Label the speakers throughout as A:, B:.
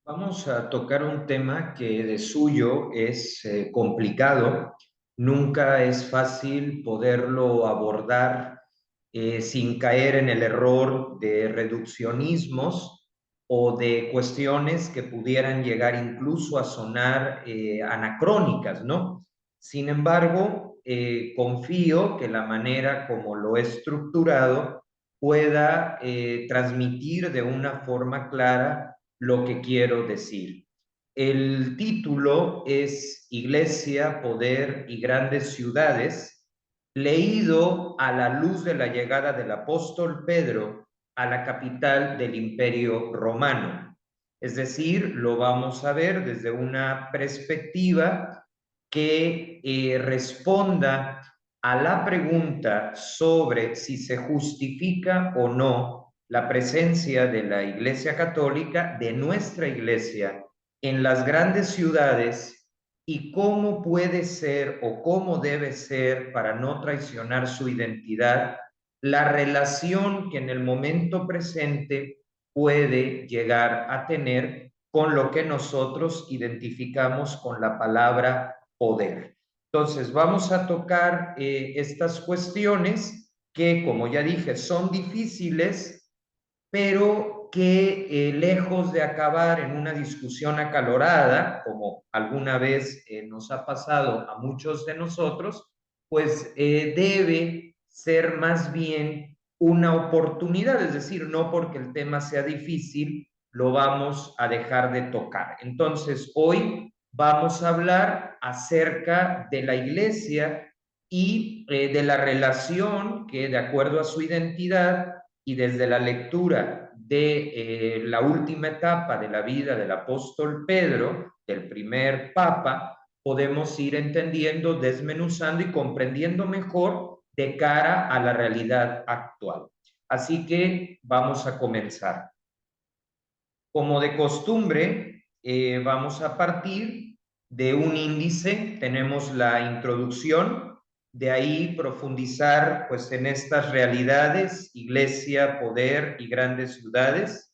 A: Vamos a tocar un tema que de suyo es complicado. Nunca es fácil poderlo abordar sin caer en el error de reduccionismos o de cuestiones que pudieran llegar incluso a sonar anacrónicas, ¿no? Sin embargo, confío que la manera como lo he estructurado pueda transmitir de una forma clara lo que quiero decir. El título es Iglesia, Poder y Grandes Ciudades, leído a la luz de la llegada del apóstol Pedro a la capital del Imperio Romano. Es decir, lo vamos a ver desde una perspectiva que responda a la pregunta sobre si se justifica o no la presencia de la Iglesia Católica, de nuestra Iglesia, en las grandes ciudades y cómo puede ser o cómo debe ser, para no traicionar su identidad, la relación que en el momento presente puede llegar a tener con lo que nosotros identificamos con la palabra poder. Entonces, vamos a tocar estas cuestiones que, como ya dije, son difíciles, pero que lejos de acabar en una discusión acalorada, como alguna vez nos ha pasado a muchos de nosotros, pues debe ser más bien una oportunidad, es decir, no porque el tema sea difícil, lo vamos a dejar de tocar. Entonces, hoy vamos a hablar acerca de la iglesia y de la relación que, de acuerdo a su identidad, y desde la lectura de la última etapa de la vida del apóstol Pedro, del primer papa, podemos ir entendiendo, desmenuzando y comprendiendo mejor de cara a la realidad actual. Así que vamos a comenzar. Como de costumbre, vamos a partir de un índice, tenemos la introducción, de ahí profundizar pues en estas realidades, iglesia, poder y grandes ciudades.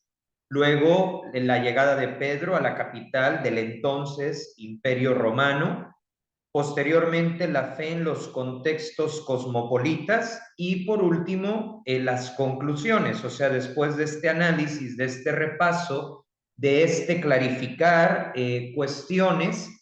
A: Luego, en la llegada de Pedro a la capital del entonces Imperio Romano. Posteriormente, la fe en los contextos cosmopolitas y por último, las conclusiones, o sea, después de este análisis, de este repaso, de este clarificar cuestiones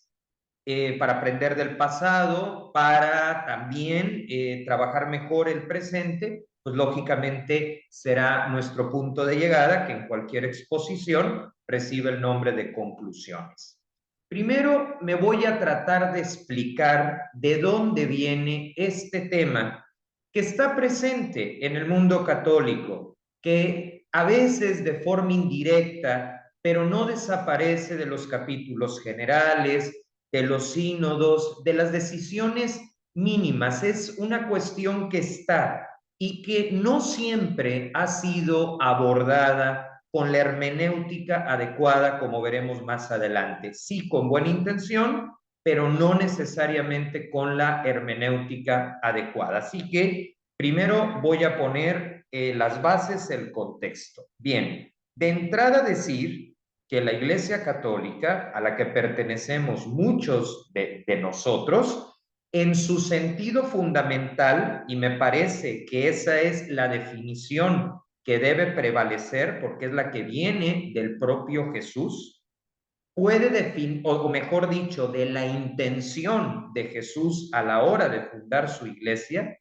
A: para aprender del pasado, para también trabajar mejor el presente, pues lógicamente será nuestro punto de llegada, que en cualquier exposición recibe el nombre de conclusiones. Primero me voy a tratar de explicar de dónde viene este tema que está presente en el mundo católico, que a veces de forma indirecta, pero no desaparece de los capítulos generales, de los sínodos, de las decisiones mínimas. Es una cuestión que está y que no siempre ha sido abordada con la hermenéutica adecuada, como veremos más adelante. Sí, con buena intención, pero no necesariamente con la hermenéutica adecuada. Así que primero voy a poner las bases, el contexto. Bien, de entrada decir que la Iglesia Católica, a la que pertenecemos muchos de nosotros, en su sentido fundamental, y me parece que esa es la definición que debe prevalecer, porque es la que viene del propio Jesús, puede definir, o mejor dicho, de la intención de Jesús a la hora de fundar su iglesia,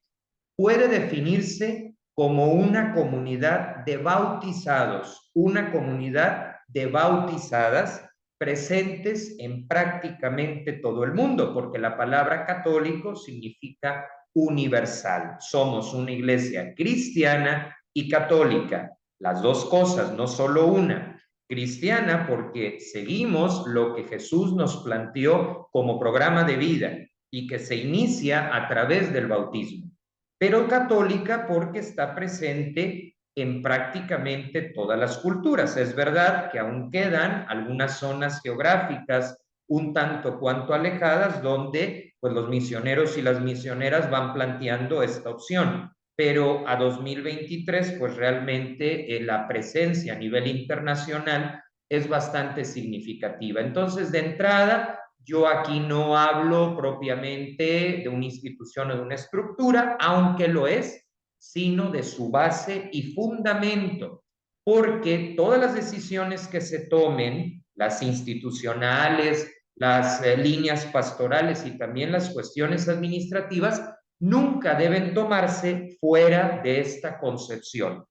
A: puede definirse como una comunidad de bautizados, una comunidad de bautizadas presentes en prácticamente todo el mundo, porque la palabra católico significa universal. Somos una iglesia cristiana y católica, las dos cosas, no solo una. Cristiana porque seguimos lo que Jesús nos planteó como programa de vida y que se inicia a través del bautismo, pero católica porque está presente en prácticamente todas las culturas. Es verdad que aún quedan algunas zonas geográficas un tanto cuanto alejadas donde pues los misioneros y las misioneras van planteando esta opción, pero a 2023 pues realmente la presencia a nivel internacional es bastante significativa. Entonces, de entrada, yo aquí no hablo propiamente de una institución o de una estructura, aunque lo es, sino de su base y fundamento, porque todas las decisiones que se tomen, las institucionales, las líneas pastorales y también las cuestiones administrativas, nunca deben tomarse fuera de esta concepción,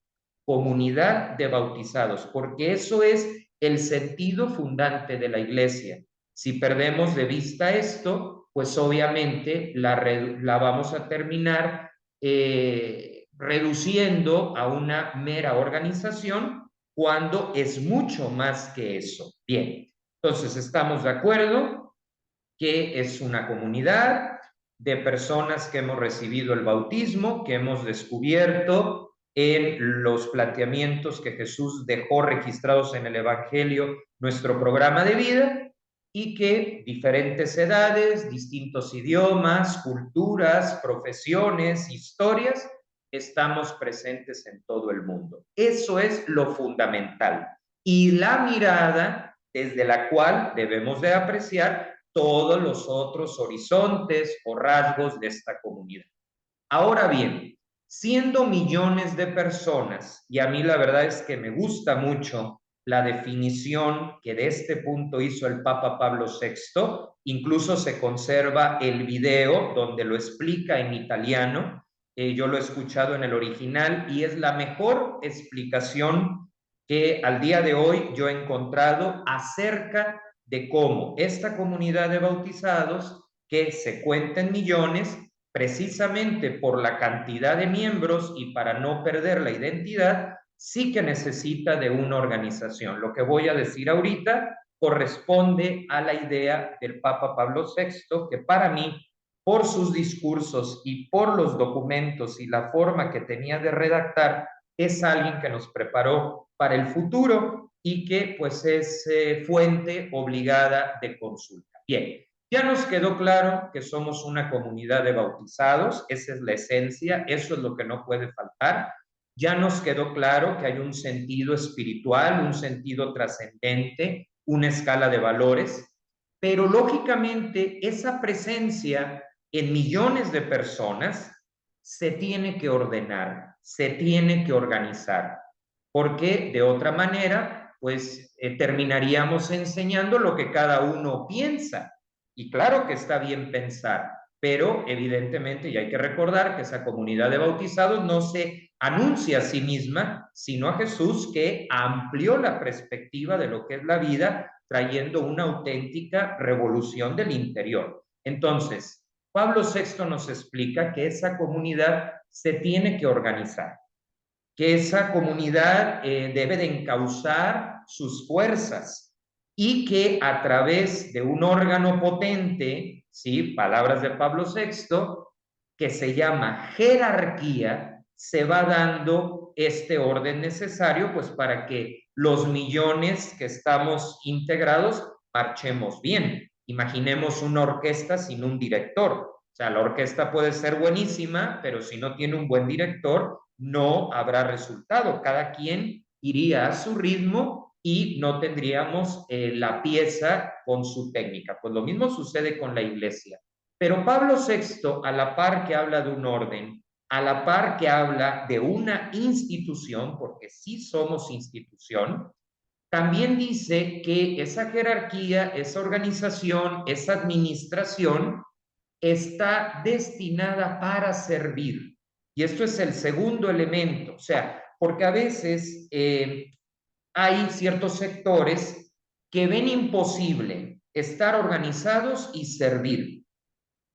A: comunidad de bautizados, porque eso es el sentido fundante de la iglesia. Si perdemos de vista esto, pues obviamente la vamos a terminar reduciendo a una mera organización cuando es mucho más que eso. Bien, entonces estamos de acuerdo que es una comunidad de personas que hemos recibido el bautismo, que hemos descubierto en los planteamientos que Jesús dejó registrados en el Evangelio nuestro programa de vida, y que diferentes edades, distintos idiomas, culturas, profesiones, historias, estamos presentes en todo el mundo. Eso es lo fundamental. Y la mirada desde la cual debemos de apreciar todos los otros horizontes o rasgos de esta comunidad. Ahora bien, siendo millones de personas, y a mí la verdad es que me gusta mucho la definición que de este punto hizo el Papa Pablo VI, incluso se conserva el video donde lo explica en italiano, yo lo he escuchado en el original y es la mejor explicación que al día de hoy yo he encontrado acerca de cómo esta comunidad de bautizados, que se cuenta en millones, precisamente por la cantidad de miembros y para no perder la identidad, sí que necesita de una organización. Lo que voy a decir ahorita corresponde a la idea del Papa Pablo VI, que para mí, por sus discursos y por los documentos y la forma que tenía de redactar, es alguien que nos preparó para el futuro y que pues es fuente obligada de consulta. Bien, ya nos quedó claro que somos una comunidad de bautizados, esa es la esencia, eso es lo que no puede faltar. Ya nos quedó claro que hay un sentido espiritual, un sentido trascendente, una escala de valores, pero lógicamente esa presencia en millones de personas se tiene que ordenar, se tiene que organizar, porque de otra manera, pues terminaríamos enseñando lo que cada uno piensa. Y claro que está bien pensar, pero evidentemente, y hay que recordar que esa comunidad de bautizados no se anuncia a sí misma, sino a Jesús, que amplió la perspectiva de lo que es la vida, trayendo una auténtica revolución del interior. Entonces, Pablo VI nos explica que esa comunidad se tiene que organizar, que esa comunidad debe de encauzar sus fuerzas y que a través de un órgano potente, ¿sí? Palabras de Pablo VI, que se llama jerarquía, se va dando este orden necesario pues para que los millones que estamos integrados marchemos bien. Imaginemos una orquesta sin un director. O sea, la orquesta puede ser buenísima, pero si no tiene un buen director, no habrá resultado. Cada quien iría a su ritmo y no tendríamos la pieza con su técnica. Pues lo mismo sucede con la iglesia. Pero Pablo VI, a la par que habla de un orden, a la par que habla de una institución, porque sí somos institución, también dice que esa jerarquía, esa organización, esa administración está destinada para servir. Y esto es el segundo elemento, o sea, porque a veces hay ciertos sectores que ven imposible estar organizados y servir,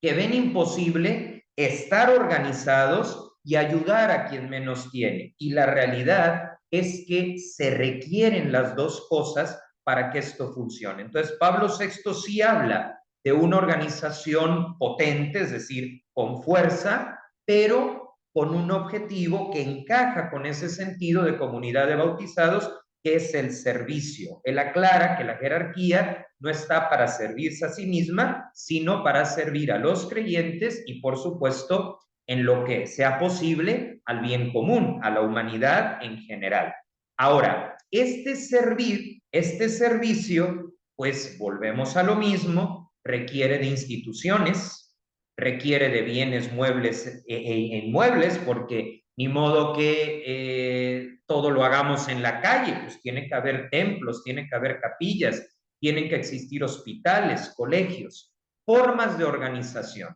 A: que ven imposible estar organizados y ayudar a quien menos tiene. Y la realidad es que se requieren las dos cosas para que esto funcione. Entonces, Pablo VI sí habla de una organización potente, es decir, con fuerza, pero con un objetivo que encaja con ese sentido de comunidad de bautizados, que es el servicio. Él aclara que la jerarquía no está para servirse a sí misma, sino para servir a los creyentes y, por supuesto, en lo que sea posible, al bien común, a la humanidad en general. Ahora, este servicio, pues volvemos a lo mismo, requiere de instituciones, requiere de bienes muebles e inmuebles, porque ni modo que todo lo hagamos en la calle, pues tiene que haber templos, tiene que haber capillas, tienen que existir hospitales, colegios, formas de organización.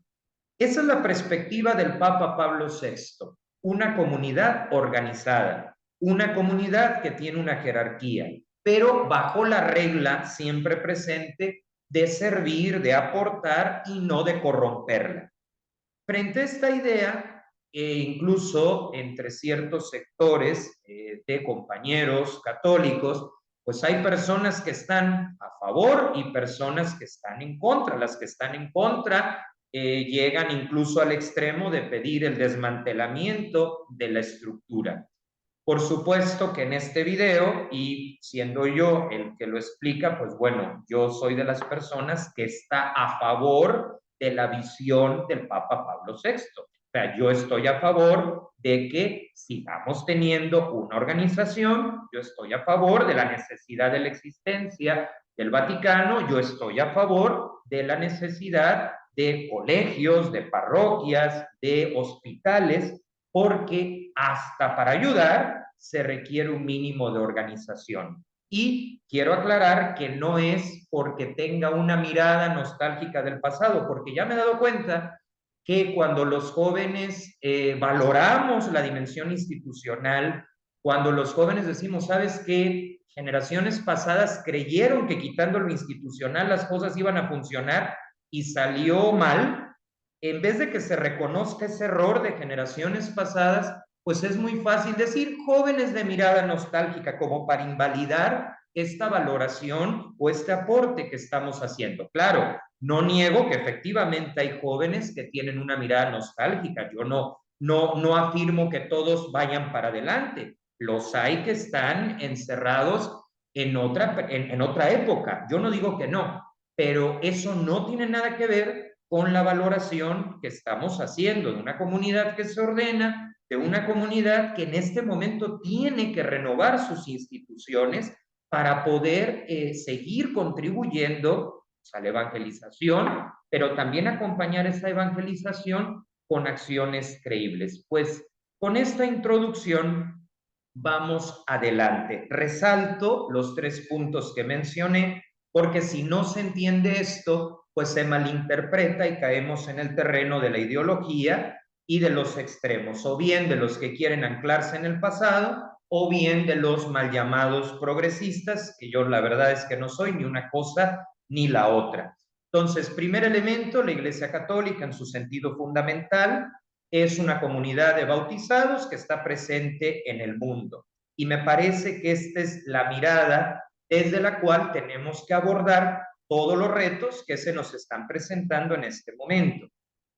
A: Esa es la perspectiva del Papa Pablo VI, una comunidad organizada, una comunidad que tiene una jerarquía, pero bajo la regla siempre presente de servir, de aportar y no de corromperla. Frente a esta idea, incluso entre ciertos sectores de compañeros católicos, pues hay personas que están a favor y personas que están en contra. Las que están en contra llegan incluso al extremo de pedir el desmantelamiento de la estructura. Por supuesto que en este video, y siendo yo el que lo explica, pues bueno, yo soy de las personas que está a favor de la visión del Papa Pablo VI. O sea, yo estoy a favor de que sigamos teniendo una organización, yo estoy a favor de la necesidad de la existencia del Vaticano, yo estoy a favor de la necesidad de colegios, de parroquias, de hospitales, porque hasta para ayudar se requiere un mínimo de organización. Y quiero aclarar que no es porque tenga una mirada nostálgica del pasado, porque ya me he dado cuenta que cuando los jóvenes valoramos la dimensión institucional, cuando los jóvenes decimos, ¿sabes qué? Generaciones pasadas creyeron que quitando lo institucional las cosas iban a funcionar y salió mal, en vez de que se reconozca ese error de generaciones pasadas, pues es muy fácil decir jóvenes de mirada nostálgica como para invalidar esta valoración o este aporte que estamos haciendo. Claro, no niego que efectivamente hay jóvenes que tienen una mirada nostálgica. Yo no afirmo que todos vayan para adelante. Los hay que están encerrados en otra época. Yo no digo que no, pero eso no tiene nada que ver con la valoración que estamos haciendo de una comunidad que se ordena, de una comunidad que en este momento tiene que renovar sus instituciones para poder seguir contribuyendo a la evangelización, pero también acompañar esa evangelización con acciones creíbles. Pues con esta introducción vamos adelante. Resalto los 3 puntos que mencioné, porque si no se entiende esto, pues se malinterpreta y caemos en el terreno de la ideología y de los extremos, o bien de los que quieren anclarse en el pasado, o bien de los mal llamados progresistas, que yo la verdad es que no soy ni una cosa ni la otra. Entonces, primer elemento, la Iglesia Católica en su sentido fundamental es una comunidad de bautizados que está presente en el mundo. Y me parece que esta es la mirada desde la cual tenemos que abordar todos los retos que se nos están presentando en este momento.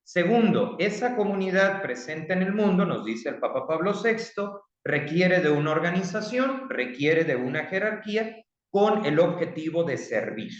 A: Segundo, esa comunidad presente en el mundo, nos dice el Papa Pablo VI, requiere de una organización, requiere de una jerarquía con el objetivo de servir.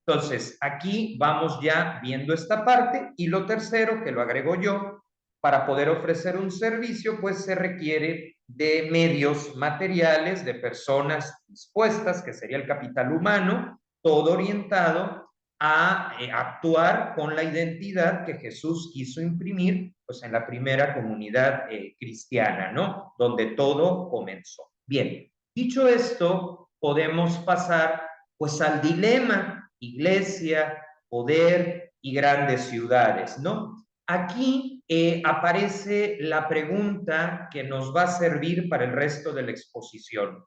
A: Entonces, aquí vamos ya viendo esta parte y lo tercero, que lo agrego yo, para poder ofrecer un servicio, pues se requiere de medios materiales, de personas dispuestas, que sería el capital humano, todo orientado a actuar con la identidad que Jesús quiso imprimir pues en la primera comunidad cristiana, ¿no? Donde todo comenzó. Bien, dicho esto, podemos pasar pues al dilema iglesia, poder y grandes ciudades, ¿no? Aquí aparece la pregunta que nos va a servir para el resto de la exposición.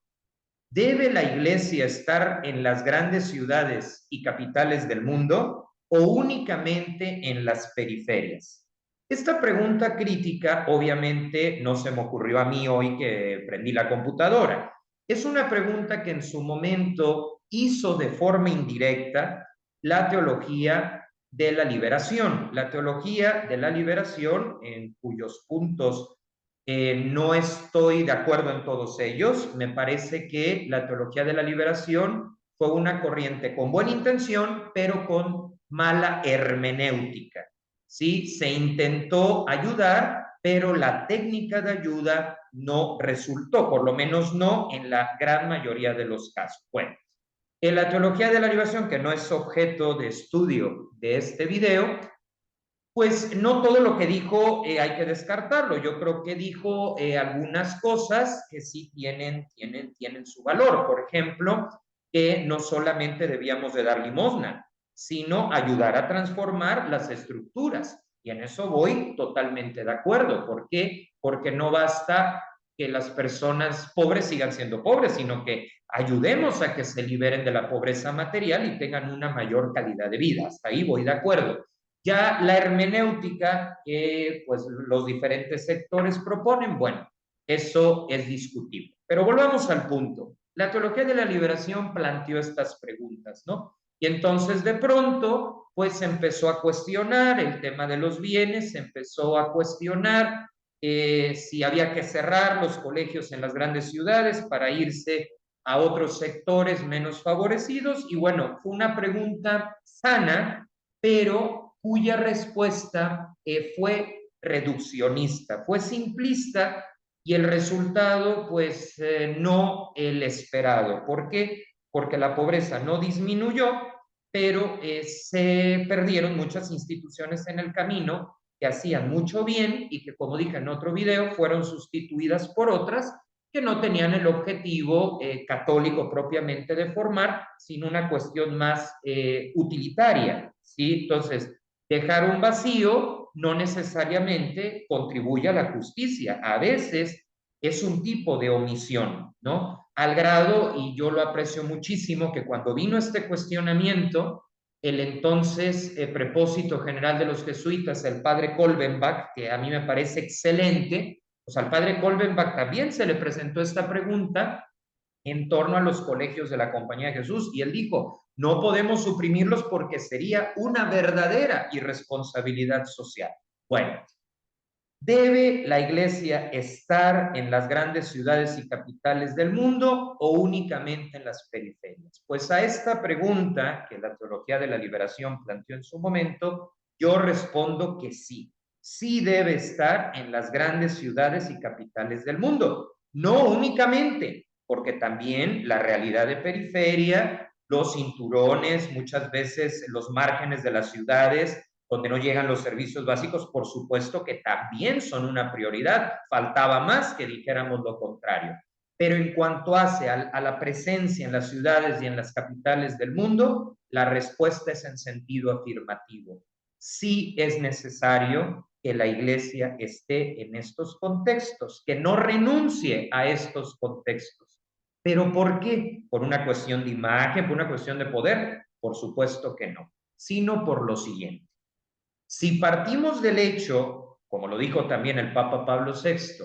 A: ¿Debe la iglesia estar en las grandes ciudades y capitales del mundo o únicamente en las periferias? Esta pregunta crítica obviamente no se me ocurrió a mí hoy que prendí la computadora. Es una pregunta que en su momento hizo de forma indirecta la teología de la liberación. La teología de la liberación, en cuyos puntos no estoy de acuerdo en todos ellos. Me parece que la teología de la liberación fue una corriente con buena intención, pero con mala hermenéutica. ¿Sí? Se intentó ayudar, pero la técnica de ayuda no resultó, por lo menos no en la gran mayoría de los casos. Bueno, en la teología de la liberación, que no es objeto de estudio de este video, pues no todo lo que dijo hay que descartarlo. Yo creo que dijo algunas cosas que sí tienen su valor. Por ejemplo, que no solamente debíamos de dar limosna, sino ayudar a transformar las estructuras. Y en eso voy totalmente de acuerdo. ¿Por qué? Porque no basta que las personas pobres sigan siendo pobres, sino que ayudemos a que se liberen de la pobreza material y tengan una mayor calidad de vida. Hasta ahí voy de acuerdo. Ya la hermenéutica que pues los diferentes sectores proponen, bueno, eso es discutible. Pero volvamos al punto. La teología de la liberación planteó estas preguntas, ¿no? Y entonces de pronto pues se empezó a cuestionar el tema de los bienes, se empezó a cuestionar si había que cerrar los colegios en las grandes ciudades para irse a otros sectores menos favorecidos. Y bueno, fue una pregunta sana, pero cuya respuesta fue reduccionista, fue simplista y el resultado pues no el esperado. ¿Por qué? Porque la pobreza no disminuyó, pero se perdieron muchas instituciones en el camino que hacían mucho bien y que, como dije en otro video, fueron sustituidas por otras que no tenían el objetivo católico propiamente de formar, sino una cuestión más utilitaria, ¿sí? Entonces, dejar un vacío no necesariamente contribuye a la justicia, a veces es un tipo de omisión, ¿no? Al grado, y yo lo aprecio muchísimo, que cuando vino este cuestionamiento, el entonces prepósito general de los jesuitas, el padre Kolbenbach, que a mí me parece excelente, pues al padre Kolbenbach también se le presentó esta pregunta en torno a los colegios de la Compañía de Jesús y él dijo, no podemos suprimirlos porque sería una verdadera irresponsabilidad social. Bueno, ¿debe la iglesia estar en las grandes ciudades y capitales del mundo o únicamente en las periferias? Pues a esta pregunta que la teología de la liberación planteó en su momento, yo respondo que sí. Sí debe estar en las grandes ciudades y capitales del mundo. No únicamente, porque también la realidad de periferia, los cinturones, muchas veces los márgenes de las ciudades, donde no llegan los servicios básicos, por supuesto que también son una prioridad. Faltaba más que dijéramos lo contrario. Pero en cuanto hace a la presencia en las ciudades y en las capitales del mundo, la respuesta es en sentido afirmativo. Sí es necesario que la iglesia esté en estos contextos, que no renuncie a estos contextos. ¿Pero por qué? ¿Por una cuestión de imagen, por una cuestión de poder? Por supuesto que no, sino por lo siguiente. Si partimos del hecho, como lo dijo también el Papa Pablo VI,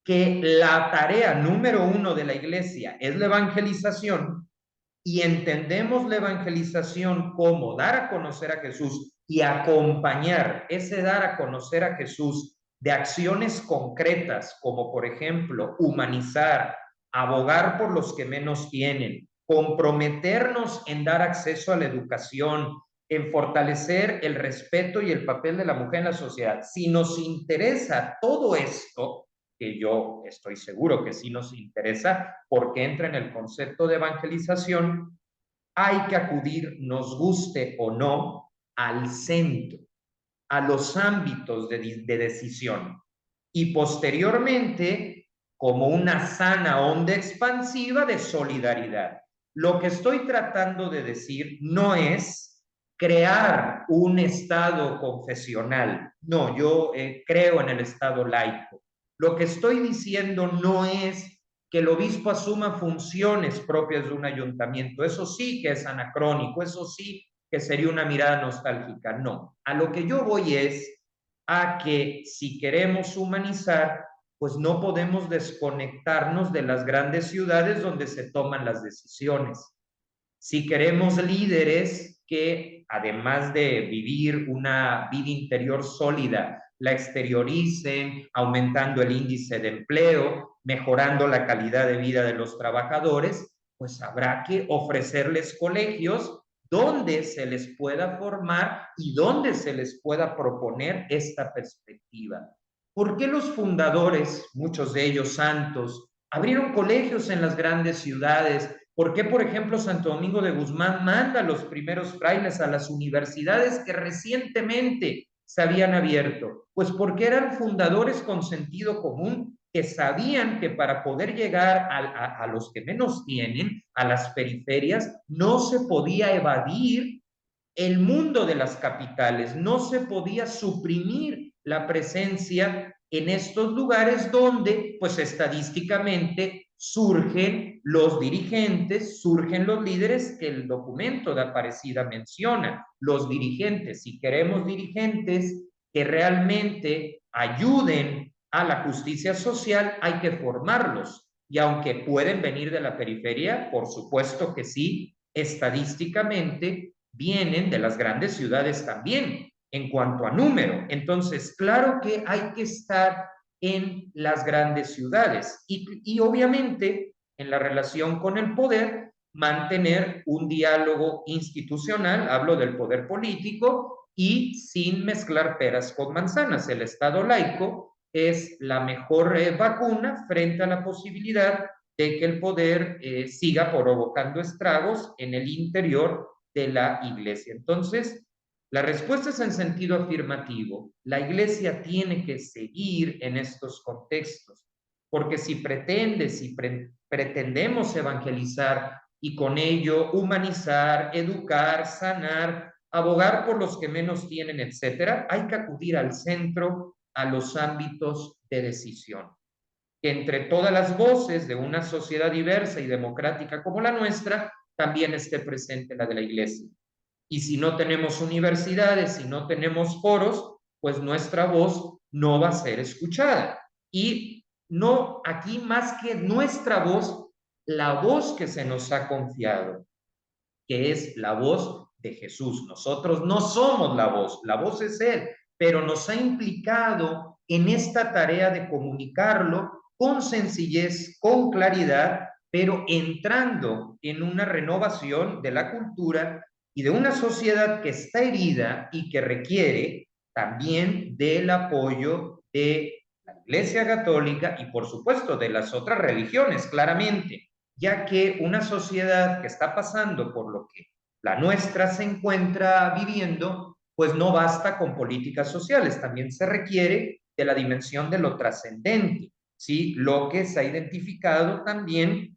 A: que la tarea número uno de la iglesia es la evangelización, y entendemos la evangelización como dar a conocer a Jesús y acompañar ese dar a conocer a Jesús de acciones concretas, como por ejemplo humanizar, abogar por los que menos tienen, comprometernos en dar acceso a la educación, en fortalecer el respeto y el papel de la mujer en la sociedad. Si nos interesa todo esto, que yo estoy seguro que sí nos interesa, porque entra en el concepto de evangelización, hay que acudir, nos guste o no, al centro, a los ámbitos de decisión. Y posteriormente, como una sana onda expansiva de solidaridad. Lo que estoy tratando de decir no es crear un estado confesional. No, yo creo en el estado laico. Lo que estoy diciendo no es que el obispo asuma funciones propias de un ayuntamiento. Eso sí que es anacrónico, eso sí que sería una mirada nostálgica. No, a lo que yo voy es a que si queremos humanizar, pues no podemos desconectarnos de las grandes ciudades donde se toman las decisiones. Si queremos líderes que, además de vivir una vida interior sólida, la exterioricen, aumentando el índice de empleo, mejorando la calidad de vida de los trabajadores, pues habrá que ofrecerles colegios donde se les pueda formar y donde se les pueda proponer esta perspectiva. ¿Por qué los fundadores, muchos de ellos santos, abrieron colegios en las grandes ciudades? ¿Por qué, por ejemplo, Santo Domingo de Guzmán manda a los primeros frailes a las universidades que recientemente se habían abierto? Pues porque eran fundadores con sentido común que sabían que para poder llegar a los que menos tienen, a las periferias, no se podía evadir el mundo de las capitales, no se podía suprimir la presencia en estos lugares donde, pues estadísticamente, surgen los dirigentes, surgen los líderes que el documento de Aparecida menciona, los dirigentes. Si queremos dirigentes que realmente ayuden a la justicia social, hay que formarlos. Y aunque pueden venir de la periferia, por supuesto que sí, estadísticamente vienen de las grandes ciudades también, en cuanto a número. Entonces, claro que hay que estar en las grandes ciudades y obviamente en la relación con el poder, mantener un diálogo institucional, hablo del poder político, y sin mezclar peras con manzanas. El Estado laico es la mejor vacuna frente a la posibilidad de que el poder siga provocando estragos en el interior de la iglesia. Entonces, la respuesta es en sentido afirmativo. La iglesia tiene que seguir en estos contextos, porque si pretendemos evangelizar y con ello humanizar, educar, sanar, abogar por los que menos tienen, etcétera, hay que acudir al centro, a los ámbitos de decisión. Que entre todas las voces de una sociedad diversa y democrática como la nuestra, también esté presente la de la iglesia. Y si no tenemos universidades, si no tenemos foros, pues nuestra voz no va a ser escuchada. Y no, aquí más que nuestra voz, la voz que se nos ha confiado, que es la voz de Jesús. Nosotros no somos la voz es Él, pero nos ha implicado en esta tarea de comunicarlo con sencillez, con claridad, pero entrando en una renovación de la cultura y de una sociedad que está herida y que requiere también del apoyo de la Iglesia Católica y por supuesto de las otras religiones, claramente, ya que una sociedad que está pasando por lo que la nuestra se encuentra viviendo, pues no basta con políticas sociales, también se requiere de la dimensión de lo trascendente, ¿sí? Lo que se ha identificado también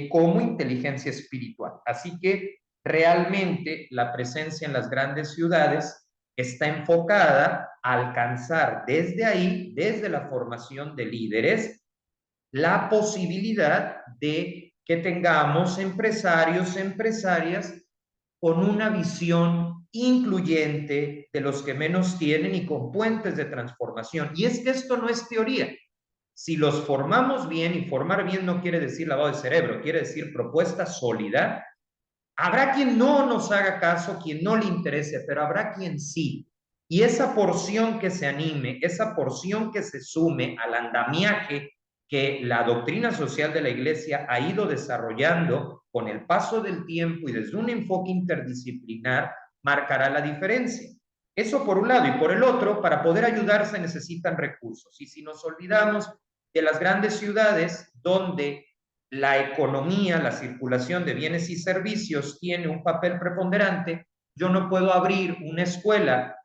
A: como inteligencia espiritual. Así que realmente la presencia en las grandes ciudades está enfocada a alcanzar desde ahí, desde la formación de líderes, la posibilidad de que tengamos empresarios, empresarias con una visión incluyente de los que menos tienen y con puentes de transformación. Y es que esto no es teoría. Si los formamos bien, y formar bien no quiere decir lavado de cerebro, quiere decir propuesta sólida, habrá quien no nos haga caso, quien no le interese, pero habrá quien sí. Y esa porción que se anime, esa porción que se sume al andamiaje que la doctrina social de la Iglesia ha ido desarrollando con el paso del tiempo y desde un enfoque interdisciplinar, marcará la diferencia. Eso por un lado. Y por el otro, para poder ayudar se necesitan recursos. Y si nos olvidamos de las grandes ciudades donde la economía, la circulación de bienes y servicios tiene un papel preponderante, yo no puedo abrir una escuela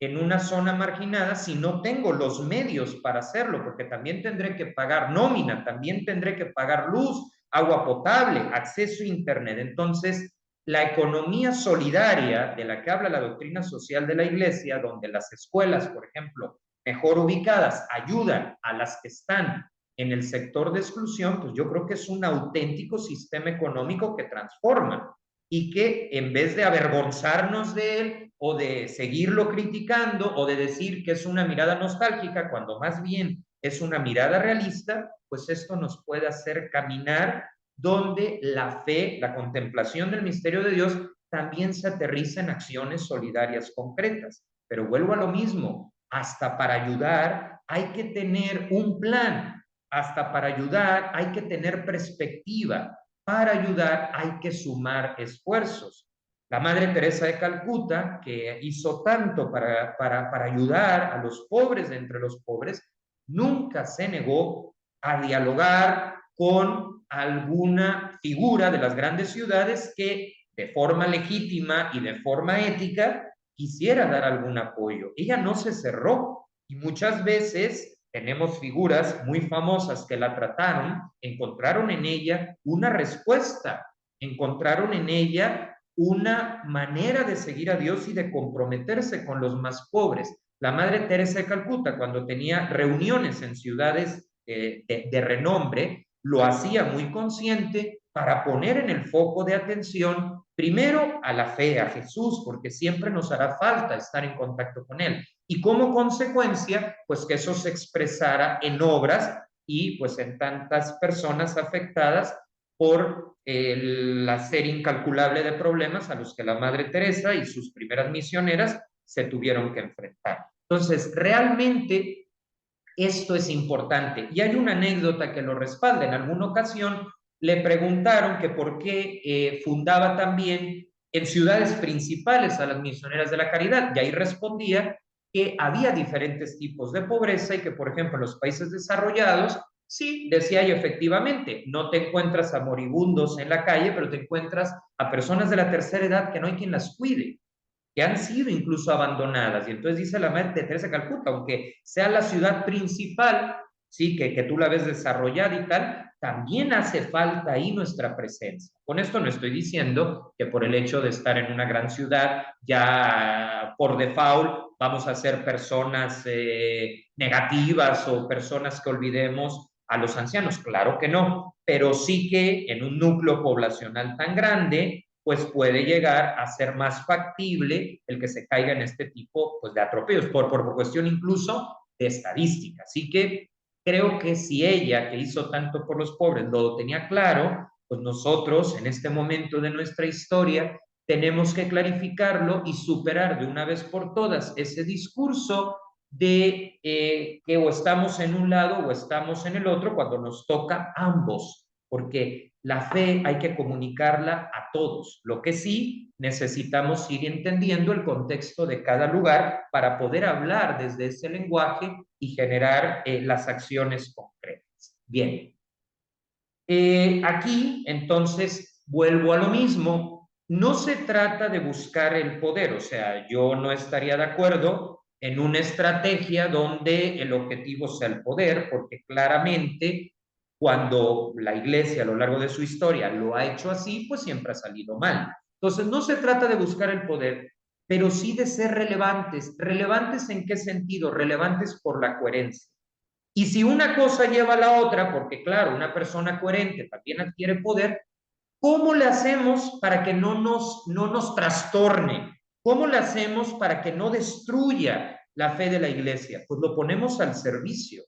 A: en una zona marginada si no tengo los medios para hacerlo, porque también tendré que pagar nómina, también tendré que pagar luz, agua potable, acceso a Internet. Entonces, la economía solidaria de la que habla la doctrina social de la Iglesia, donde las escuelas, por ejemplo, mejor ubicadas, ayudan a las que están en el sector de exclusión, pues yo creo que es un auténtico sistema económico que transforma y que en vez de avergonzarnos de él o de seguirlo criticando o de decir que es una mirada nostálgica, cuando más bien es una mirada realista, pues esto nos puede hacer caminar donde la fe, la contemplación del misterio de Dios también se aterriza en acciones solidarias concretas. Pero vuelvo a lo mismo, hasta para ayudar hay que tener un plan, hasta para ayudar hay que tener perspectiva, para ayudar hay que sumar esfuerzos. La Madre Teresa de Calcuta, que hizo tanto para ayudar a los pobres de entre los pobres, nunca se negó a dialogar con alguna figura de las grandes ciudades que de forma legítima y de forma ética quisiera dar algún apoyo. Ella no se cerró y muchas veces tenemos figuras muy famosas que la trataron, encontraron en ella una respuesta, encontraron en ella una manera de seguir a Dios y de comprometerse con los más pobres. La Madre Teresa de Calcuta, cuando tenía reuniones en ciudades de renombre, lo hacía muy consciente para poner en el foco de atención primero a la fe, a Jesús, porque siempre nos hará falta estar en contacto con Él. Y como consecuencia, pues que eso se expresara en obras y pues en tantas personas afectadas por el hacer incalculable de problemas a los que la Madre Teresa y sus primeras misioneras se tuvieron que enfrentar. Entonces, realmente esto es importante. Y hay una anécdota que lo respalda. En alguna ocasión le preguntaron que por qué fundaba también en ciudades principales a las misioneras de la caridad. Y ahí respondía que había diferentes tipos de pobreza y que, por ejemplo, en los países desarrollados, sí, decía y efectivamente, no te encuentras a moribundos en la calle, pero te encuentras a personas de la tercera edad que no hay quien las cuide, que han sido incluso abandonadas. Y entonces dice la Madre de Teresa de Calcuta, aunque sea la ciudad principal, sí, que tú la ves desarrollada y tal, también hace falta ahí nuestra presencia. Con esto no estoy diciendo que por el hecho de estar en una gran ciudad, ya por default vamos a ser personas negativas o personas que olvidemos a los ancianos. Claro que no, pero sí que en un núcleo poblacional tan grande, pues puede llegar a ser más factible el que se caiga en este tipo pues, de atropellos, por cuestión incluso de estadística. Así que creo que si ella, que hizo tanto por los pobres, lo tenía claro, pues nosotros en este momento de nuestra historia tenemos que clarificarlo y superar de una vez por todas ese discurso de que o estamos en un lado o estamos en el otro cuando nos toca ambos, porque la fe hay que comunicarla a todos. Lo que sí necesitamos ir entendiendo el contexto de cada lugar para poder hablar desde ese lenguaje y generar las acciones concretas. Bien, aquí entonces vuelvo a lo mismo. No se trata de buscar el poder, o sea, yo no estaría de acuerdo en una estrategia donde el objetivo sea el poder, porque claramente cuando la iglesia a lo largo de su historia lo ha hecho así, pues siempre ha salido mal. Entonces, no se trata de buscar el poder, pero sí de ser relevantes. ¿Relevantes en qué sentido? Relevantes por la coherencia. Y si una cosa lleva a la otra, porque claro, una persona coherente también adquiere poder, ¿cómo le hacemos para que no nos trastorne? ¿Cómo le hacemos para que no destruya la fe de la iglesia? Pues lo ponemos al servicio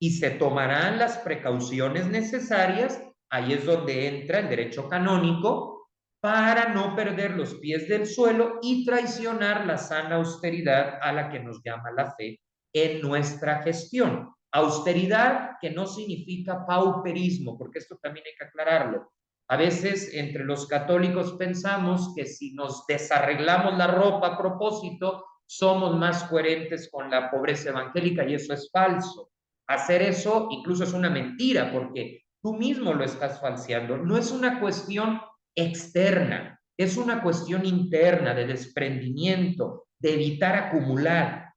A: y se tomarán las precauciones necesarias. Ahí es donde entra el derecho canónico para no perder los pies del suelo y traicionar la sana austeridad a la que nos llama la fe en nuestra gestión. Austeridad que no significa pauperismo, porque esto también hay que aclararlo. A veces entre los católicos pensamos que si nos desarreglamos la ropa a propósito, somos más coherentes con la pobreza evangélica y eso es falso. Hacer eso incluso es una mentira porque tú mismo lo estás falseando. No es una cuestión externa, es una cuestión interna de desprendimiento, de evitar acumular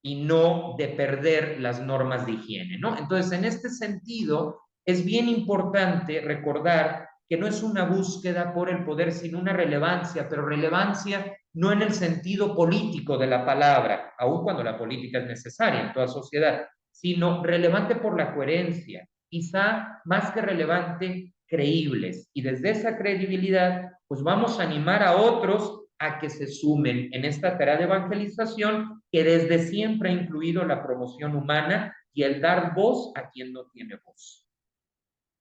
A: y no de perder las normas de higiene, ¿no? Entonces, en este sentido, es bien importante recordar que no es una búsqueda por el poder, sino una relevancia, pero relevancia no en el sentido político de la palabra, aun cuando la política es necesaria en toda sociedad, sino relevante por la coherencia, quizá más que relevante, creíbles. Y desde esa credibilidad, pues vamos a animar a otros a que se sumen en esta tarea de evangelización que desde siempre ha incluido la promoción humana y el dar voz a quien no tiene voz.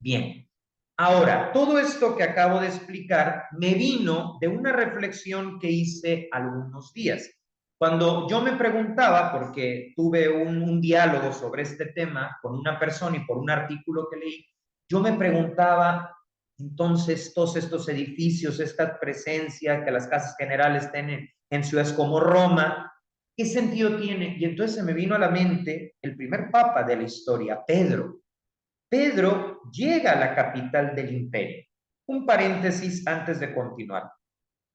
A: Bien, ahora, todo esto que acabo de explicar me vino de una reflexión que hice algunos días. Cuando yo me preguntaba, porque tuve un diálogo sobre este tema con una persona y por un artículo que leí, yo me preguntaba, entonces, todos estos edificios, esta presencia que las casas generales tienen en ciudades como Roma, ¿Qué sentido tiene? Y entonces se me vino a la mente el primer papa de la historia, Pedro. Pedro llega a la capital del imperio. Un paréntesis antes de continuar.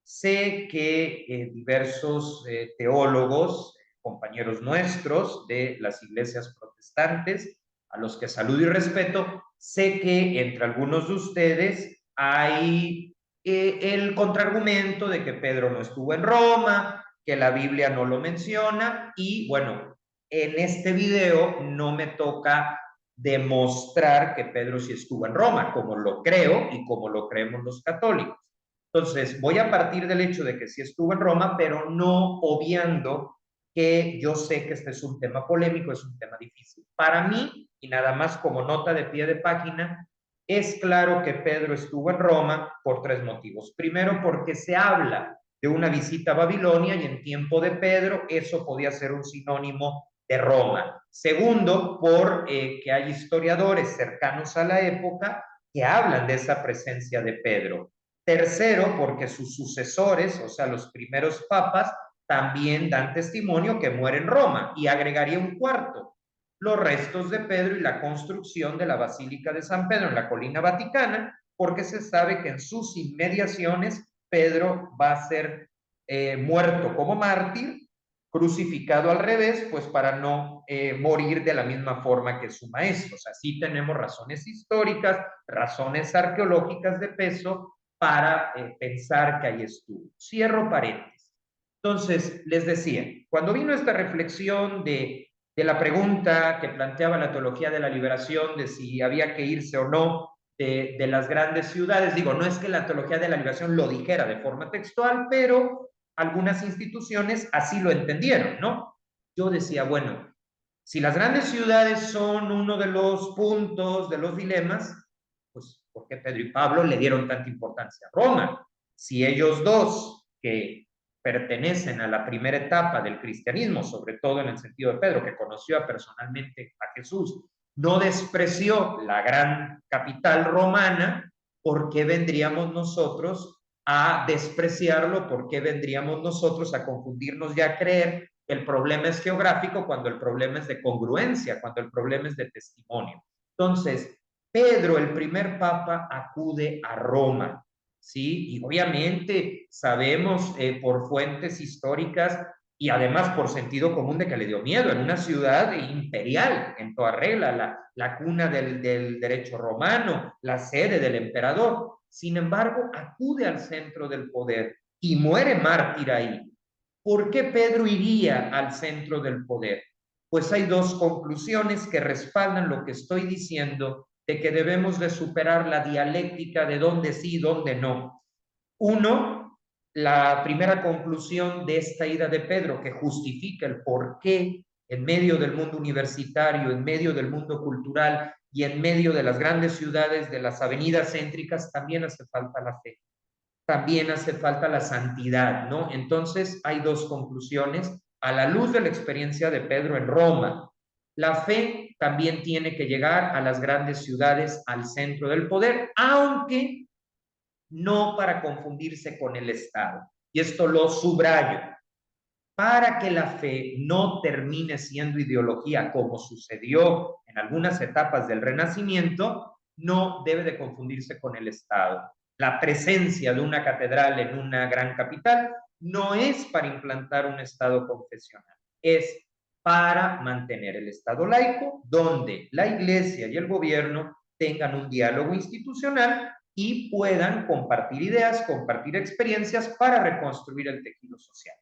A: Sé que diversos teólogos, compañeros nuestros de las iglesias protestantes, a los que saludo y respeto, sé que entre algunos de ustedes hay el contraargumento de que Pedro no estuvo en Roma, que la Biblia no lo menciona y bueno, en este video no me toca demostrar que Pedro sí estuvo en Roma, como lo creo y como lo creemos los católicos. Entonces, voy a partir del hecho de que sí estuvo en Roma, pero no obviando que yo sé que este es un tema polémico, es un tema difícil. Para mí, y nada más como nota de pie de página, es claro que Pedro estuvo en Roma por tres motivos. Primero, porque se habla de una visita a Babilonia y en tiempo de Pedro eso podía ser un sinónimo de Roma. Segundo, por que hay historiadores cercanos a la época que hablan de esa presencia de Pedro. Tercero, porque sus sucesores, o sea, los primeros papas, también dan testimonio que muere en Roma. Y agregaría un cuarto, los restos de Pedro y la construcción de la Basílica de San Pedro en la colina vaticana, porque se sabe que en sus inmediaciones Pedro va a ser muerto como mártir, crucificado al revés, pues para no morir de la misma forma que su maestro. O sea, sí tenemos razones históricas, razones arqueológicas de peso para pensar que ahí estuvo. Cierro paréntesis. Entonces, les decía, cuando vino esta reflexión de la pregunta que planteaba la teología de la liberación, de si había que irse o no de las grandes ciudades, digo, no es que la teología de la liberación lo dijera de forma textual, pero algunas instituciones así lo entendieron, ¿no? Yo decía, bueno, si las grandes ciudades son uno de los puntos, de los dilemas, pues ¿por qué Pedro y Pablo le dieron tanta importancia a Roma? Si ellos dos, que pertenecen a la primera etapa del cristianismo, sobre todo en el sentido de Pedro, que conoció personalmente a Jesús, no despreció la gran capital romana, ¿por qué vendríamos nosotros a despreciarlo? ¿Por qué vendríamos nosotros a confundirnos y a creer que el problema es geográfico cuando el problema es de congruencia, cuando el problema es de testimonio? Entonces, Pedro, el primer papa, acude a Roma, ¿sí? Y obviamente sabemos por fuentes históricas y además por sentido común de que le dio miedo en una ciudad imperial, en toda regla, la cuna del derecho romano, la sede del emperador. Sin embargo, acude al centro del poder y muere mártir ahí. ¿Por qué Pedro iría al centro del poder? Pues hay dos conclusiones que respaldan lo que estoy diciendo de que debemos de superar la dialéctica de dónde sí y dónde no. Uno, la primera conclusión de esta ida de Pedro que justifica el por qué en medio del mundo universitario, en medio del mundo cultural y en medio de las grandes ciudades, de las avenidas céntricas, también hace falta la fe, también hace falta la santidad, ¿no? Entonces hay dos conclusiones a la luz de la experiencia de Pedro en Roma. La fe también tiene que llegar a las grandes ciudades, al centro del poder, aunque no para confundirse con el Estado. Y esto lo subrayo. Para que la fe no termine siendo ideología como sucedió en algunas etapas del Renacimiento, no debe de confundirse con el Estado. La presencia de una catedral en una gran capital no es para implantar un Estado confesional, es para mantener el Estado laico, donde la Iglesia y el gobierno tengan un diálogo institucional y puedan compartir ideas, compartir experiencias para reconstruir el tejido social.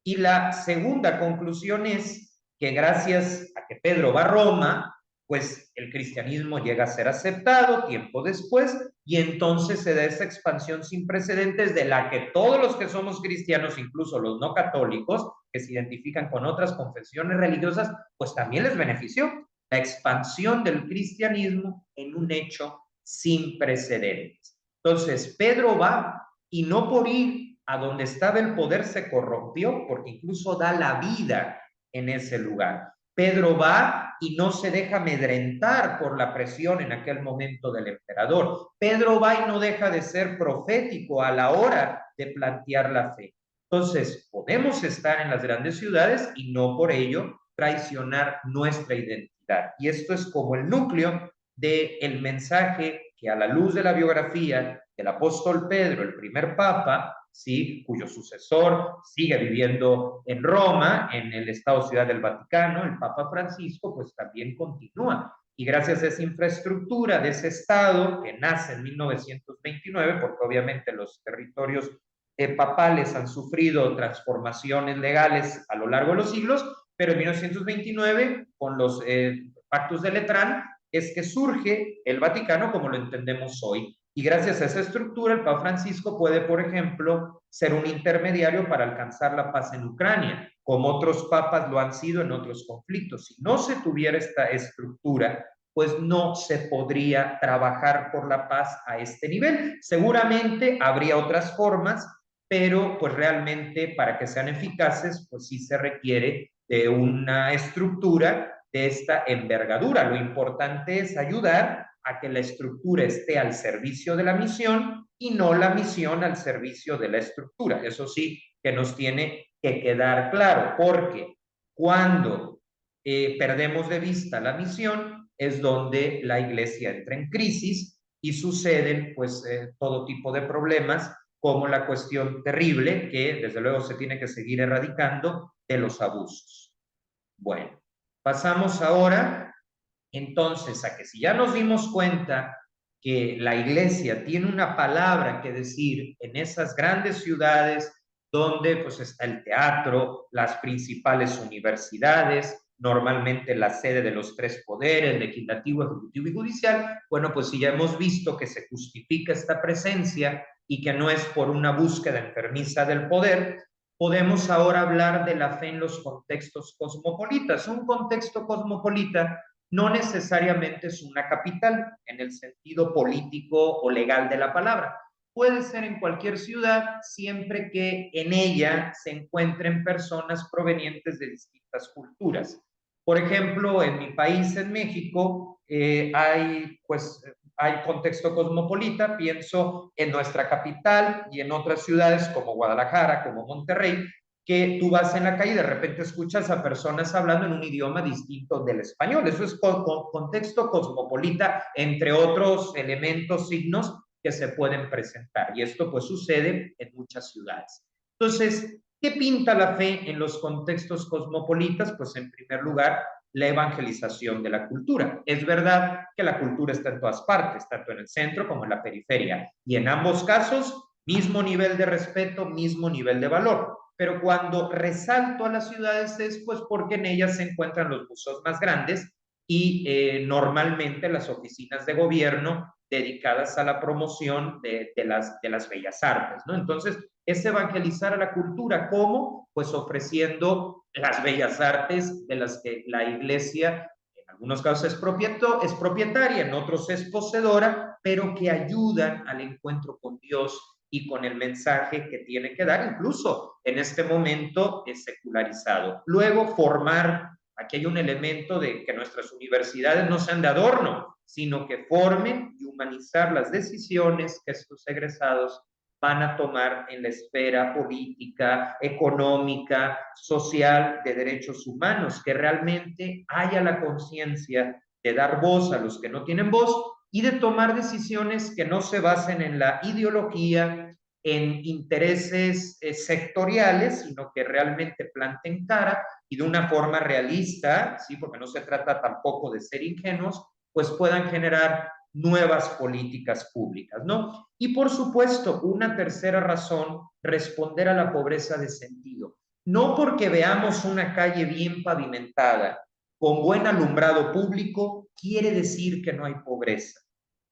A: Y la segunda conclusión es que gracias a que Pedro va a Roma, pues el cristianismo llega a ser aceptado tiempo después y entonces se da esa expansión sin precedentes de la que todos los que somos cristianos, incluso los no católicos, que se identifican con otras confesiones religiosas, pues también les benefició la expansión del cristianismo en un hecho sin precedentes. Entonces, Pedro va y no por ir a donde estaba el poder se corrompió, porque incluso da la vida en ese lugar. Pedro va y no se deja amedrentar por la presión en aquel momento del emperador. Pedro va y no deja de ser profético a la hora de plantear la fe. Entonces, podemos estar en las grandes ciudades y no por ello traicionar nuestra identidad. Y esto es como el núcleo del mensaje que a la luz de la biografía del apóstol Pedro, el primer papa, ¿sí?, cuyo sucesor sigue viviendo en Roma, en el Estado Ciudad del Vaticano, el Papa Francisco, pues también continúa. Y gracias a esa infraestructura de ese Estado que nace en 1929, porque obviamente los territorios papales han sufrido transformaciones legales a lo largo de los siglos, pero en 1929, con los pactos de Letrán, es que surge el Vaticano como lo entendemos hoy. Y gracias a esa estructura, el Papa Francisco puede, por ejemplo, ser un intermediario para alcanzar la paz en Ucrania, como otros papas lo han sido en otros conflictos. Si no se tuviera esta estructura, pues no se podría trabajar por la paz a este nivel. Seguramente habría otras formas, pero pues realmente para que sean eficaces, pues sí se requiere de una estructura de esta envergadura. Lo importante es ayudar a que la estructura esté al servicio de la misión y no la misión al servicio de la estructura. Eso sí que nos tiene que quedar claro, porque cuando perdemos de vista la misión es donde la iglesia entra en crisis y suceden pues todo tipo de problemas, como la cuestión terrible que desde luego se tiene que seguir erradicando de los abusos. Bueno, pasamos ahora entonces a que si ya nos dimos cuenta que la iglesia tiene una palabra que decir en esas grandes ciudades donde pues está el teatro, las principales universidades, normalmente la sede de los tres poderes, legislativo, ejecutivo y judicial, bueno, pues si ya hemos visto que se justifica esta presencia y que no es por una búsqueda enfermiza del poder, podemos ahora hablar de la fe en los contextos cosmopolitas. Un contexto cosmopolita no necesariamente es una capital en el sentido político o legal de la palabra. Puede ser en cualquier ciudad siempre que en ella se encuentren personas provenientes de distintas culturas. Por ejemplo, en mi país, en México, hay contexto cosmopolita, pienso en nuestra capital y en otras ciudades como Guadalajara, como Monterrey, que tú vas en la calle y de repente escuchas a personas hablando en un idioma distinto del español. Eso es contexto cosmopolita, entre otros elementos, signos que se pueden presentar. Y esto pues sucede en muchas ciudades. Entonces, ¿qué pinta la fe en los contextos cosmopolitas? Pues en primer lugar, la evangelización de la cultura. Es verdad que la cultura está en todas partes, tanto en el centro como en la periferia. Y en ambos casos, mismo nivel de respeto, mismo nivel de valor. Pero cuando resalto a las ciudades es pues porque en ellas se encuentran los museos más grandes y normalmente las oficinas de gobierno dedicadas a la promoción de las bellas artes, ¿no? Entonces, es evangelizar a la cultura. ¿Cómo? Pues ofreciendo las bellas artes de las que la iglesia, en algunos casos es propietaria, en otros es poseedora, pero que ayudan al encuentro con Dios y con el mensaje que tiene que dar, incluso en este momento es secularizado. Luego, formar, aquí hay un elemento de que nuestras universidades no sean de adorno, sino que formen y humanizar las decisiones que estos egresados van a tomar en la esfera política, económica, social, de derechos humanos, que realmente haya la conciencia de dar voz a los que no tienen voz y de tomar decisiones que no se basen en la ideología, en intereses sectoriales, sino que realmente planten cara y de una forma realista, ¿sí? Porque no se trata tampoco de ser ingenuos, pues puedan generar nuevas políticas públicas, ¿no? Y por supuesto, una tercera razón, responder a la pobreza de sentido. No porque veamos una calle bien pavimentada, con buen alumbrado público, quiere decir que no hay pobreza.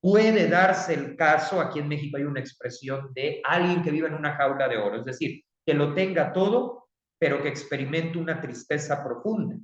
A: Puede darse el caso, aquí en México hay una expresión de alguien que vive en una jaula de oro, es decir, que lo tenga todo, pero que experimente una tristeza profunda.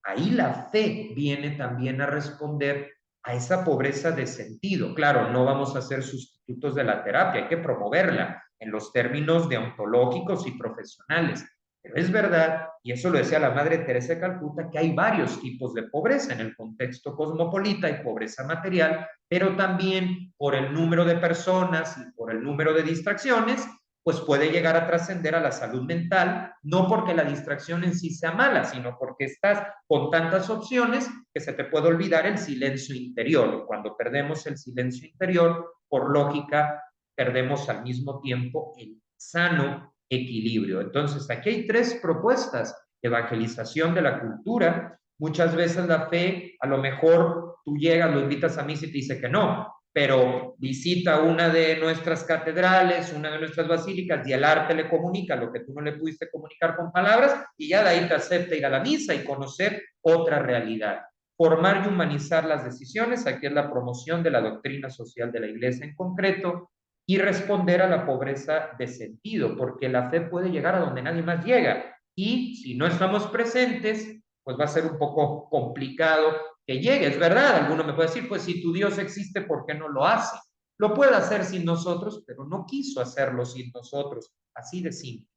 A: Ahí la fe viene también a responder a esa pobreza de sentido. Claro, no vamos a ser sustitutos de la terapia, hay que promoverla en los términos deontológicos y profesionales. Pero es verdad, y eso lo decía la Madre Teresa de Calcuta, que hay varios tipos de pobreza en el contexto cosmopolita, hay pobreza material, pero también por el número de personas y por el número de distracciones, pues puede llegar a trascender a la salud mental, no porque la distracción en sí sea mala, sino porque estás con tantas opciones que se te puede olvidar el silencio interior. Cuando perdemos el silencio interior, por lógica, perdemos al mismo tiempo el sano equilibrio. Entonces, aquí hay tres propuestas: evangelización de la cultura. Muchas veces la fe, a lo mejor tú llegas, lo invitas a misa y te dice que no, pero visita una de nuestras catedrales, una de nuestras basílicas, y el arte le comunica lo que tú no le pudiste comunicar con palabras, y ya de ahí te acepta ir a la misa y conocer otra realidad. Formar y humanizar las decisiones, aquí es la promoción de la doctrina social de la Iglesia en concreto, y responder a la pobreza de sentido, porque la fe puede llegar a donde nadie más llega, y si no estamos presentes, pues va a ser un poco complicado que llegue. Es verdad, alguno me puede decir, pues si tu Dios existe, ¿por qué no lo hace? Lo puede hacer sin nosotros, pero no quiso hacerlo sin nosotros, así de simple.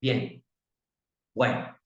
A: Bien, bueno,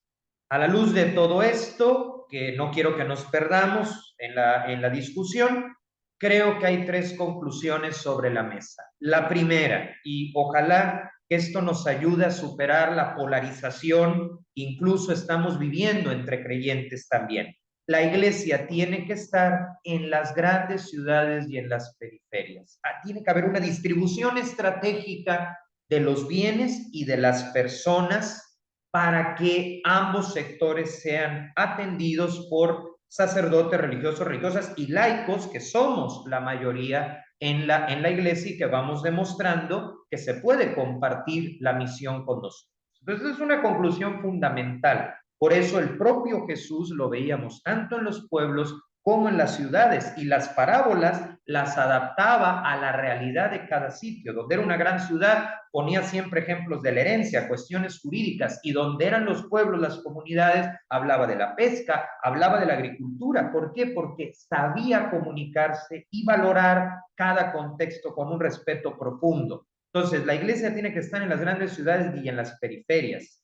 A: a la luz de todo esto, que no quiero que nos perdamos en la discusión, creo que hay tres conclusiones sobre la mesa. La primera, y ojalá esto nos ayude a superar la polarización, incluso estamos viviendo entre creyentes también. La iglesia tiene que estar en las grandes ciudades y en las periferias. Tiene que haber una distribución estratégica de los bienes y de las personas para que ambos sectores sean atendidos por sacerdotes, religiosos, religiosas y laicos, que somos la mayoría en la iglesia y que vamos demostrando que se puede compartir la misión con nosotros. Entonces es una conclusión fundamental. Por eso el propio Jesús lo veíamos tanto en los pueblos como en las ciudades, y las parábolas las adaptaba a la realidad de cada sitio. Donde era una gran ciudad, ponía siempre ejemplos de la herencia, cuestiones jurídicas, y donde eran los pueblos, las comunidades, hablaba de la pesca, hablaba de la agricultura. ¿Por qué? Porque sabía comunicarse y valorar cada contexto con un respeto profundo. Entonces, la iglesia tiene que estar en las grandes ciudades y en las periferias.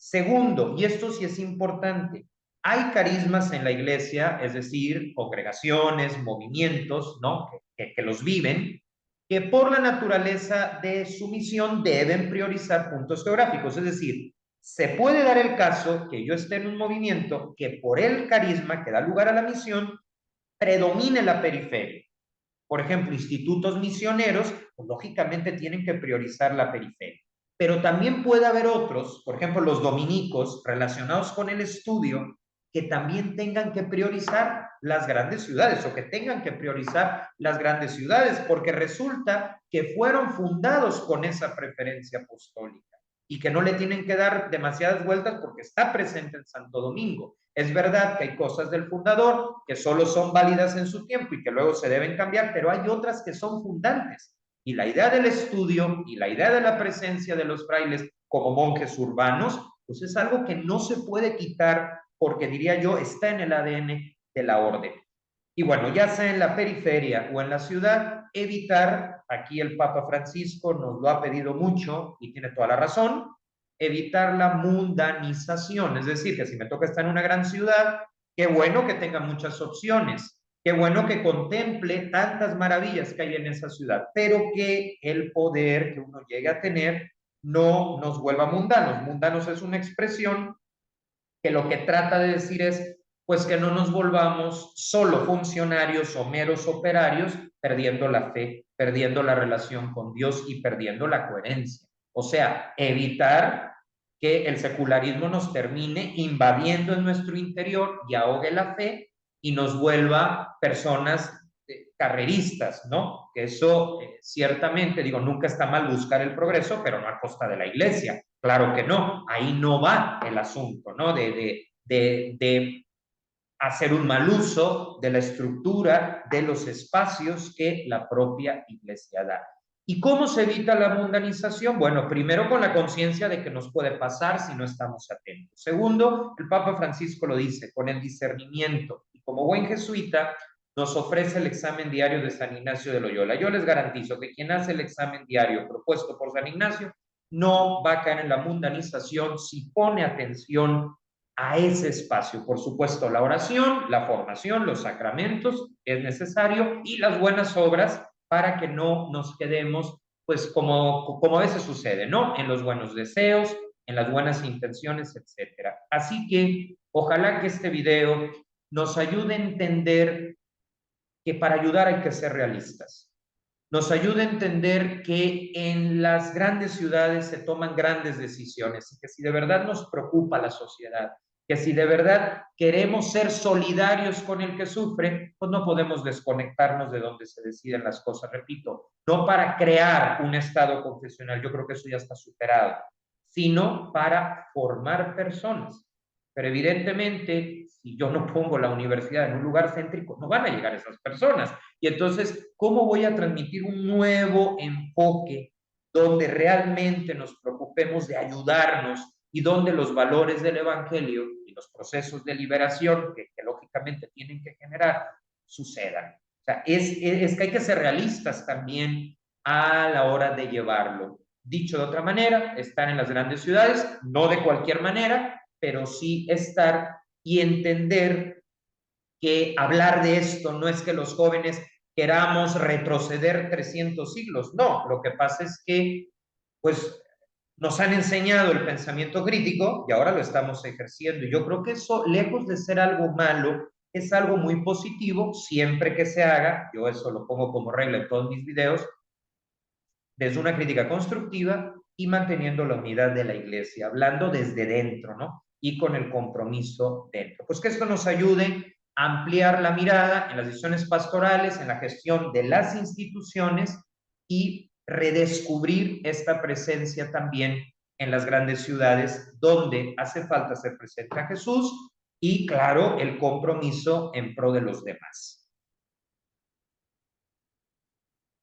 A: Segundo, y esto sí es importante, hay carismas en la iglesia, es decir, congregaciones, movimientos, ¿no? Que los viven, que por la naturaleza de su misión deben priorizar puntos geográficos. Es decir, se puede dar el caso que yo esté en un movimiento que por el carisma que da lugar a la misión predomine la periferia. Por ejemplo, institutos misioneros, pues, lógicamente tienen que priorizar la periferia. Pero también puede haber otros, por ejemplo, los dominicos relacionados con el estudio, que también tengan que priorizar las grandes ciudades, o que tengan que priorizar las grandes ciudades, porque resulta que fueron fundados con esa preferencia apostólica y que no le tienen que dar demasiadas vueltas porque está presente en Santo Domingo. Es verdad que hay cosas del fundador que solo son válidas en su tiempo y que luego se deben cambiar, pero hay otras que son fundantes. Y la idea del estudio y la idea de la presencia de los frailes como monjes urbanos, pues es algo que no se puede quitar, porque diría yo, está en el ADN de la orden. Y bueno, ya sea en la periferia o en la ciudad, evitar, aquí el Papa Francisco nos lo ha pedido mucho y tiene toda la razón, evitar la mundanización. Es decir, que si me toca estar en una gran ciudad, qué bueno que tenga muchas opciones, qué bueno que contemple tantas maravillas que hay en esa ciudad, pero que el poder que uno llegue a tener no nos vuelva mundanos. Mundanos es una expresión que lo que trata de decir es, pues, que no nos volvamos solo funcionarios o meros operarios, perdiendo la fe, perdiendo la relación con Dios y perdiendo la coherencia. O sea, evitar que el secularismo nos termine invadiendo en nuestro interior y ahogue la fe y nos vuelva personas carreristas, ¿no? Que eso ciertamente, digo, nunca está mal buscar el progreso, pero no a costa de la iglesia. Claro que no, ahí no va el asunto, ¿no? De hacer un mal uso de la estructura, de los espacios que la propia iglesia da. ¿Y cómo se evita la mundanización? Bueno, primero con la conciencia de que nos puede pasar si no estamos atentos. Segundo, el Papa Francisco lo dice, con el discernimiento. Y como buen jesuita, nos ofrece el examen diario de San Ignacio de Loyola. Yo les garantizo que quien hace el examen diario propuesto por San Ignacio no va a caer en la mundanización si pone atención a ese espacio. Por supuesto, la oración, la formación, los sacramentos es necesario, y las buenas obras, para que no nos quedemos pues como a veces sucede, ¿no? En los buenos deseos, en las buenas intenciones, etcétera. Así que ojalá que este video nos ayude a entender que para ayudar hay que ser realistas. Nos ayuda a entender que en las grandes ciudades se toman grandes decisiones y que si de verdad nos preocupa la sociedad, que si de verdad queremos ser solidarios con el que sufre, pues no podemos desconectarnos de donde se deciden las cosas. Repito, no para crear un estado confesional, yo creo que eso ya está superado, sino para formar personas. Pero evidentemente, si yo no pongo la universidad en un lugar céntrico, no van a llegar esas personas. Y entonces, ¿cómo voy a transmitir un nuevo enfoque donde realmente nos preocupemos de ayudarnos y donde los valores del Evangelio y los procesos de liberación que lógicamente tienen que generar sucedan? O sea, es que hay que ser realistas también a la hora de llevarlo. Dicho de otra manera, estar en las grandes ciudades, no de cualquier manera, pero sí estar y entender que hablar de esto no es que los jóvenes queramos retroceder 300 siglos, no, lo que pasa es que pues nos han enseñado el pensamiento crítico y ahora lo estamos ejerciendo. Y yo creo que eso, lejos de ser algo malo, es algo muy positivo siempre que se haga, yo eso lo pongo como regla en todos mis videos, desde una crítica constructiva y manteniendo la unidad de la iglesia, hablando desde dentro, ¿no? Y con el compromiso dentro. Pues que esto nos ayude a ampliar la mirada en las decisiones pastorales, en la gestión de las instituciones y redescubrir esta presencia también en las grandes ciudades donde hace falta ser presente a Jesús y, claro, el compromiso en pro de los demás.